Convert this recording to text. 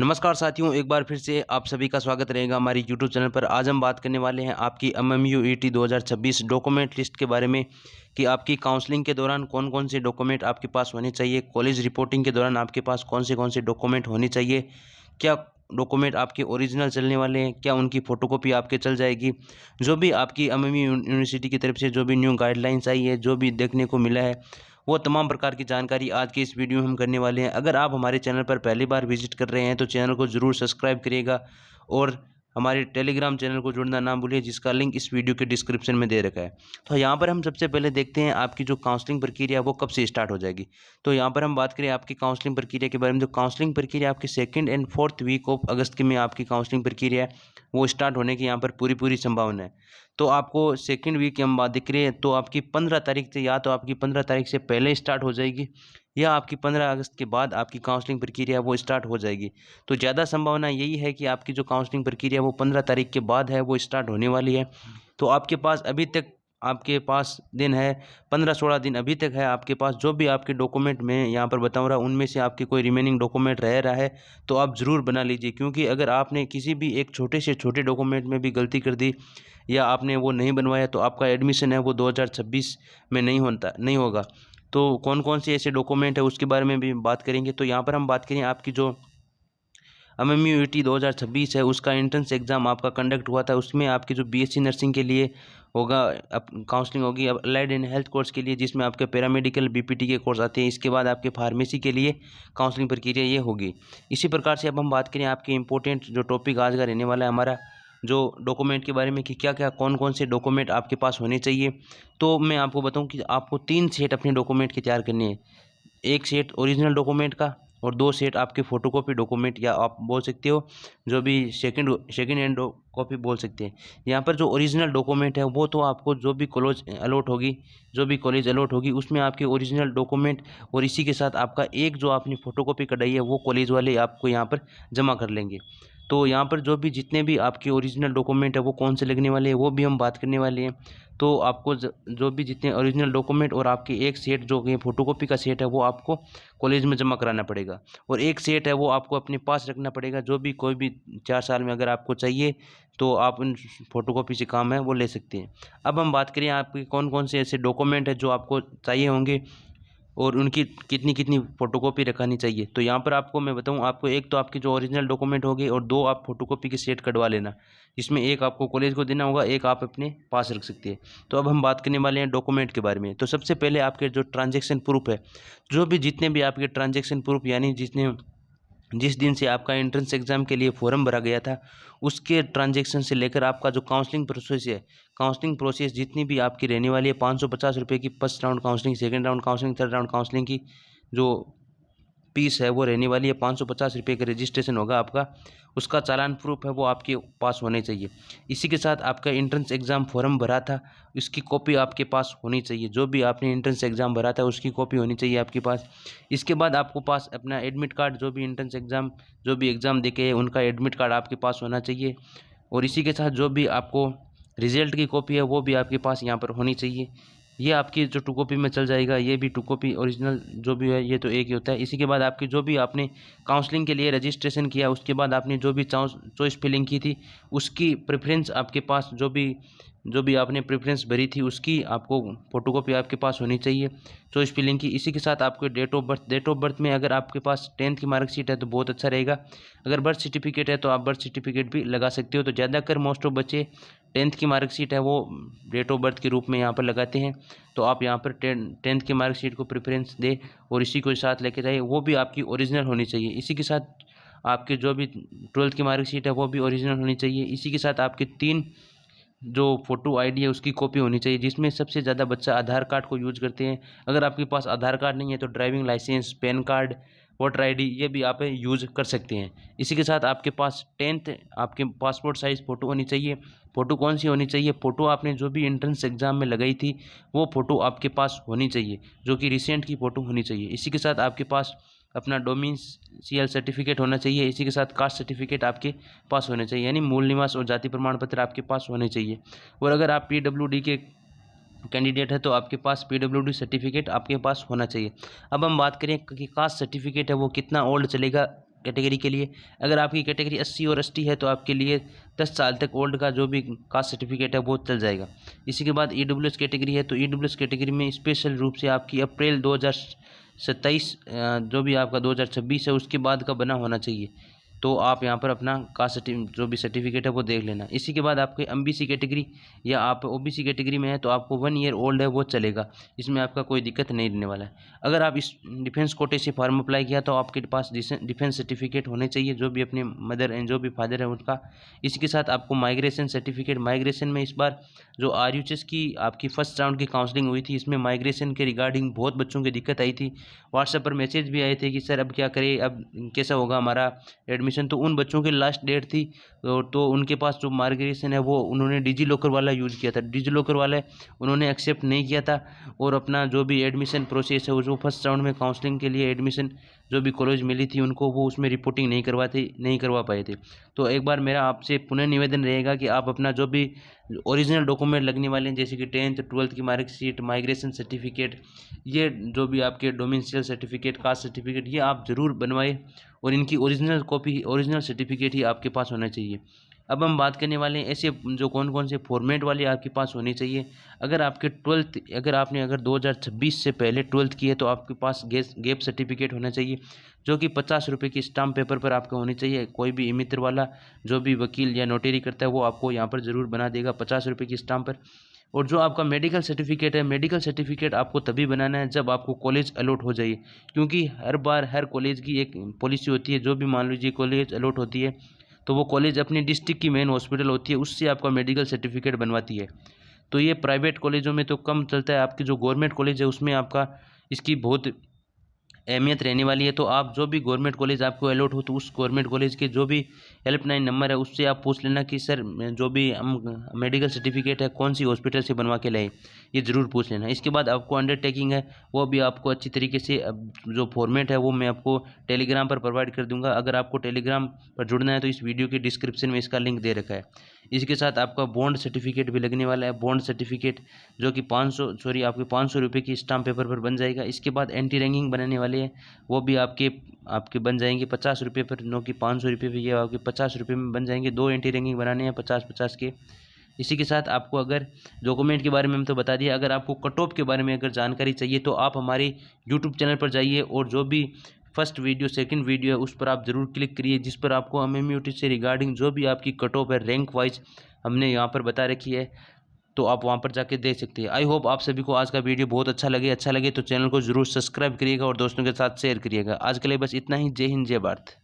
नमस्कार साथियों, एक बार फिर से आप सभी का स्वागत रहेगा हमारी यूट्यूब चैनल पर। आज हम बात करने वाले हैं आपकी एमएमयू ईटी 2026 डॉक्यूमेंट लिस्ट के बारे में कि आपकी काउंसलिंग के दौरान कौन कौन से डॉक्यूमेंट आपके पास होने चाहिए, कॉलेज रिपोर्टिंग के दौरान आपके पास कौन से डॉक्यूमेंट होने चाहिए, क्या डॉक्यूमेंट आपके ओरिजिनल चलने वाले हैं, क्या उनकी फ़ोटोकॉपी आपके चल जाएगी। जो भी आपकी एमएमयू यूनिवर्सिटी की तरफ से जो भी न्यू गाइडलाइंस आई है, जो भी देखने को मिला है, वो तमाम प्रकार की जानकारी आज के इस वीडियो में हम करने वाले हैं। अगर आप हमारे चैनल पर पहली बार विजिट कर रहे हैं तो चैनल को ज़रूर सब्सक्राइब करिएगा और हमारे टेलीग्राम चैनल को जुड़ना ना भूलिए, जिसका लिंक इस वीडियो के डिस्क्रिप्शन में दे रखा है। तो यहाँ पर हम सबसे पहले देखते हैं आपकी जो काउंसलिंग प्रक्रिया है वो कब से स्टार्ट हो जाएगी। तो यहाँ पर हम बात करें आपकी काउंसलिंग प्रक्रिया के बारे में। तो काउंसलिंग प्रक्रिया आपकी 2nd and 4th week of अगस्त के में आपकी काउंसलिंग प्रक्रिया है वो स्टार्ट होने की यहाँ पर पूरी संभावना है। तो आपको 2nd वीक की हम बात देख रहे हैं तो आपकी 15 तारीख से, या तो आपकी 15 तारीख से पहले स्टार्ट हो जाएगी या आपकी 15 अगस्त के बाद आपकी काउंसलिंग प्रक्रिया वो स्टार्ट हो जाएगी। तो ज़्यादा संभावना यही है कि आपकी जो काउंसलिंग प्रक्रिया वो 15 तारीख के बाद है, वो स्टार्ट होने वाली है। तो आपके पास अभी तक आपके पास दिन है, 15-16 दिन अभी तक है आपके पास। जो भी आपके डॉक्यूमेंट मैं यहाँ पर बताऊँ रहा उनमें से आपके कोई रिमेनिंग डॉक्यूमेंट रह रहा है तो आप ज़रूर बना लीजिए, क्योंकि अगर आपने किसी भी एक छोटे से छोटे डॉक्यूमेंट में भी गलती कर दी या आपने वो नहीं बनवाया तो आपका एडमिशन है वो 2026 में नहीं होगा। तो कौन कौन से ऐसे डॉक्यूमेंट है उसके बारे में भी बात करेंगे। तो यहाँ पर हम बात करें आपकी जो एमएमयू ईटी 2026 है उसका एंट्रेंस एग्ज़ाम आपका कंडक्ट हुआ था। उसमें आपकी जो बीएससी नर्सिंग के लिए होगा अब काउंसलिंग होगी, अब अलाइड एंड हेल्थ कोर्स के लिए जिसमें आपके पैरामेडिकल बीपीटी के कोर्स आते हैं। इसके बाद आपके फार्मेसी के लिए काउंसलिंग प्रक्रिया ये होगी। इसी प्रकार से अब हम बात करें आपके इंपॉर्टेंट जो टॉपिक आज का रहने वाला है हमारा जो डॉक्यूमेंट के बारे में कि क्या क्या कौन से डॉक्यूमेंट आपके पास होने चाहिए। तो मैं आपको बताऊं कि आपको 3 सेट अपने डॉक्यूमेंट के तैयार करने हैं। एक सेट ओरिजिनल डॉक्यूमेंट का और 2 सेट आपके फ़ोटोकॉपी डॉक्यूमेंट, या आप बोल सकते हो जो भी सेकंड हैंड कॉपी बोल सकते हैं। यहाँ पर जो ओरिजिनल डॉक्यूमेंट है वो तो आपको जो भी कॉलेज अलॉट होगी उसमें आपके ओरिजिनल डॉक्यूमेंट और इसी के साथ आपका एक जो आपने फ़ोटोकॉपी कढ़ाई है वो कॉलेज वाले आपको यहाँ पर जमा कर लेंगे। तो यहाँ पर जो भी जितने भी आपके ओरिजिनल डॉक्यूमेंट है वो कौन से लगने वाले हैं वो भी हम बात करने वाले हैं। तो आपको जो भी जितने ओरिजिनल डॉक्यूमेंट और आपके एक सेट जो कि फ़ोटोकॉपी का सेट है वो आपको कॉलेज में जमा कराना पड़ेगा, और एक सेट है वो आपको अपने पास रखना पड़ेगा। जो भी कोई भी 4 साल में अगर आपको चाहिए तो आप उन फ़ोटोकॉपी से काम है वो ले सकते हैं। अब हम बात करें आपके कौन कौन से ऐसे डॉक्यूमेंट है जो आपको चाहिए होंगे और उनकी कितनी कितनी फ़ोटोकॉपी रखानी चाहिए। तो यहाँ पर आपको मैं बताऊँ, आपको एक तो आपके जो ओरिजिनल डॉक्यूमेंट होंगे और 2 आप फ़ोटोकॉपी के सेट कटवा लेना, जिसमें एक आपको कॉलेज को देना होगा, एक आप अपने पास रख सकते हैं। तो अब हम बात करने वाले हैं डॉक्यूमेंट के बारे में। तो सबसे पहले आपके जो ट्रांजैक्शन प्रूफ है, जो भी जितने भी आपके ट्रांजैक्शन प्रूफ यानी जिस दिन से आपका एंट्रेंस एग्ज़ाम के लिए फॉर्म भरा गया था उसके ट्रांजैक्शन से लेकर आपका जो काउंसलिंग प्रोसेस जितनी भी आपकी रहने वाली है, 550 रुपये की first round counselling, second round counselling, third round counselling की जो फीस है वो रहने वाली है 550 रुपये का रजिस्ट्रेशन होगा आपका। उसका चालान प्रूफ है वो आपके पास होने चाहिए। इसी के साथ आपका एंट्रेंस एग्ज़ाम फॉर्म भरा था उसकी कॉपी आपके पास होनी चाहिए। जो भी आपने एंट्रेंस एग्ज़ाम भरा था उसकी कॉपी होनी चाहिए आपके पास। इसके बाद आपको पास अपना एडमिट कार्ड, जो भी एंट्रेंस एग्ज़ाम जो भी एग्ज़ाम देके है उनका एडमिट कार्ड आपके पास होना चाहिए। और इसी के साथ जो भी आपको रिज़ल्ट की कॉपी है वो भी आपके पास यहाँ पर होनी चाहिए। ये आपकी जो 2 कॉपी में चल जाएगा, ये भी 2 कॉपी ओरिजिनल जो भी है ये तो एक ही होता है। इसी के बाद आपकी जो भी आपने काउंसलिंग के लिए रजिस्ट्रेशन किया उसके बाद आपने जो भी चॉइस फिलिंग की थी उसकी प्रेफरेंस आपके पास, जो भी आपने प्रेफरेंस भरी थी उसकी आपको फ़ोटोकॉपी आपके पास होनी चाहिए चॉइस फिलिंग की। इसी के साथ आपके डेट ऑफ बर्थ में अगर आपके पास 10th की मार्कशीट है तो बहुत अच्छा रहेगा। अगर बर्थ सर्टिफिकेट है तो आप बर्थ सर्टिफिकेट भी लगा सकते हो। तो ज़्यादातर मोस्ट ऑफ बच्चे 10th की मार्कशीट है वो डेट ऑफ बर्थ के रूप में यहाँ पर लगाते हैं। तो आप यहाँ पर 10th की मार्कशीट को प्रेफरेंस दें और इसी को साथ लेके जाइए, वो भी आपकी ओरिजिनल होनी चाहिए। इसी के साथ आपके जो भी 12th की मार्कशीट है वो भी ओरिजिनल होनी चाहिए। इसी के साथ आपके 3 जो फ़ोटो आईडी है उसकी कॉपी होनी चाहिए, जिसमें सबसे ज़्यादा बच्चा आधार कार्ड को यूज़ करते हैं। अगर आपके पास आधार कार्ड नहीं है तो driving licence, PAN card, voter ID ये भी आप यूज़ कर सकते हैं। इसी के साथ आपके पास 10th आपके पासपोर्ट साइज़ फ़ोटो होनी चाहिए। फ़ोटो कौन सी होनी चाहिए? फ़ोटो आपने जो भी एंट्रेंस एग्ज़ाम में लगाई थी वो फ़ोटो आपके पास होनी चाहिए, जो कि रिसेंट की फ़ोटो होनी चाहिए। इसी के साथ आपके पास अपना डोमिसाइल सर्टिफिकेट होना चाहिए। इसी के साथ कास्ट सर्टिफिकेट आपके पास होने चाहिए, यानी मूल निवास और जाति प्रमाण पत्र आपके पास होने चाहिए। और अगर आप पीडब्ल्यूडी के कैंडिडेट है तो आपके पास पीडब्ल्यूडी सर्टिफिकेट आपके पास होना चाहिए। अब हम बात करें कि कास्ट सर्टिफिकेट है वो कितना ओल्ड चलेगा कैटेगरी के लिए। अगर आपकी कैटेगरी 80 और ST है तो आपके लिए 10 साल तक ओल्ड का जो भी कास्ट सर्टिफिकेट है वो चल जाएगा। इसी के बाद EWS कैटेगरी है, तो EWS कैटेगरी में स्पेशल रूप से आपकी अप्रैल 2027 जो भी आपका 2026 है उसके बाद का बना होना चाहिए। तो आप यहाँ पर अपना कास्ट जो भी सर्टिफिकेट है वो देख लेना। इसी के बाद आपके MBC कैटेगरी या आप OBC कैटेगरी में है तो आपको 1 ईयर ओल्ड है वो चलेगा, इसमें आपका कोई दिक्कत नहीं रहने वाला है। अगर आप इस डिफेंस कोटे से फॉर्म अप्लाई किया तो आपके पास डिफेंस सर्टिफिकेट होने चाहिए, जो भी अपने मदर एंड जो भी फादर है उनका। इसी के साथ आपको माइग्रेशन सर्टिफिकेट, माइग्रेशन में इस बार जो RUHS की आपकी फर्स्ट राउंड की काउंसलिंग हुई थी, इसमें माइग्रेशन के रिगार्डिंग बहुत बच्चों की दिक्कत आई थी। व्हाट्सएप पर मैसेज भी आए थे कि सर अब क्या करें, अब कैसा होगा हमारा एडमिशन। तो उन बच्चों की लास्ट डेट थी, तो उनके पास जो माइग्रेशन है वो उन्होंने डिजी लॉकर वाला यूज़ किया था, डिजी लॉकर वाला उन्होंने एक्सेप्ट नहीं किया था, और अपना जो भी एडमिशन प्रोसेस है वो जो फर्स्ट राउंड में काउंसलिंग के लिए एडमिशन जो भी कॉलेज मिली थी उनको, वो उसमें रिपोर्टिंग नहीं करवा पाए थे। तो एक बार मेरा आपसे पुनः निवेदन रहेगा कि आप अपना जो भी ओरिजिनल डॉक्यूमेंट लगने वाले हैं, जैसे कि 10th 12th की मार्कशीट, माइग्रेशन सर्टिफिकेट, ये जो भी आपके डोमिसाइल सर्टिफिकेट, कास्ट सर्टिफिकेट, ये आप ज़रूर बनवाएं, और इनकी ओरिजिनल कॉपी, ओरिजिनल सर्टिफिकेट ही आपके पास होना चाहिए। अब हम बात करने वाले हैं ऐसे जो कौन कौन से फॉर्मेट वाले आपके पास होने चाहिए। अगर आपके 12th अगर 2026 से पहले 12th की है तो आपके पास गैप सर्टिफिकेट होना चाहिए, जो कि 50 रुपये की स्टाम्प पेपर पर आपका होनी चाहिए। कोई भी इमित्र वाला जो भी वकील या नोटरी करता है वो आपको यहाँ पर ज़रूर बना देगा 50 रुपये की स्टाम्प पर। और जो आपका मेडिकल सर्टिफिकेट है, मेडिकल सर्टिफिकेट आपको तभी बनाना है जब आपको कॉलेज अलॉट हो जाए, क्योंकि हर बार हर कॉलेज की एक पॉलिसी होती है। जो भी मान लीजिए कॉलेज अलॉट होती है तो वो कॉलेज अपनी डिस्ट्रिक्ट की मेन हॉस्पिटल होती है, उससे आपका मेडिकल सर्टिफिकेट बनवाती है। तो ये प्राइवेट कॉलेजों में तो कम चलता है, आपकी जो गवर्नमेंट कॉलेज है उसमें आपका इसकी बहुत अहमियत रहने वाली है। तो आप जो भी गवर्नमेंट कॉलेज आपको अलॉट हो तो उस गवर्नमेंट कॉलेज के जो भी हेल्पलाइन नंबर है उससे आप पूछ लेना कि सर जो भी हम मेडिकल सर्टिफिकेट है कौन सी हॉस्पिटल से बनवा के लाए, ये ज़रूर पूछ लेना। इसके बाद आपको अंडरटेकिंग है वो भी आपको अच्छी तरीके से जो फॉर्मेट है वो मैं आपको टेलीग्राम पर प्रोवाइड कर दूंगा। अगर आपको टेलीग्राम पर जुड़ना है तो इस वीडियो के डिस्क्रिप्शन में इसका लिंक दे रखा है। इसके साथ आपका बॉन्ड सर्टिफिकेट भी लगने वाला है, बॉन्ड सर्टिफिकेट जो कि 500 रुपये की स्टाम्प पेपर पर बन जाएगा। इसके बाद एंटी रैंकिंग बनाने वाले हैं, वो भी आपके बन जाएंगे 50 रुपये पर, नो कि 500 रुपये पर, ये आपके 50 रुपये में बन जाएंगे। 2 एंटी रैंकिंग बनाने हैं 50-50 के। इसी के साथ आपको अगर डॉक्यूमेंट के बारे में हम तो बता दिया, अगर आपको कट ऑफ के बारे में अगर जानकारी चाहिए तो आप हमारे यूट्यूब चैनल पर जाइए और जो भी फर्स्ट वीडियो सेकंड वीडियो है उस पर आप ज़रूर क्लिक करिए, जिस पर आपको MMUT से रिगार्डिंग जो भी आपकी कट ऑफ है रैंक वाइज हमने यहाँ पर बता रखी है, तो आप वहाँ पर जाके देख सकते हैं। आई होप आप सभी को आज का वीडियो बहुत अच्छा लगे तो चैनल को ज़रूर सब्सक्राइब करिएगा और दोस्तों के साथ शेयर करिएगा। आज के लिए बस इतना ही। जय हिंद, जय भारत।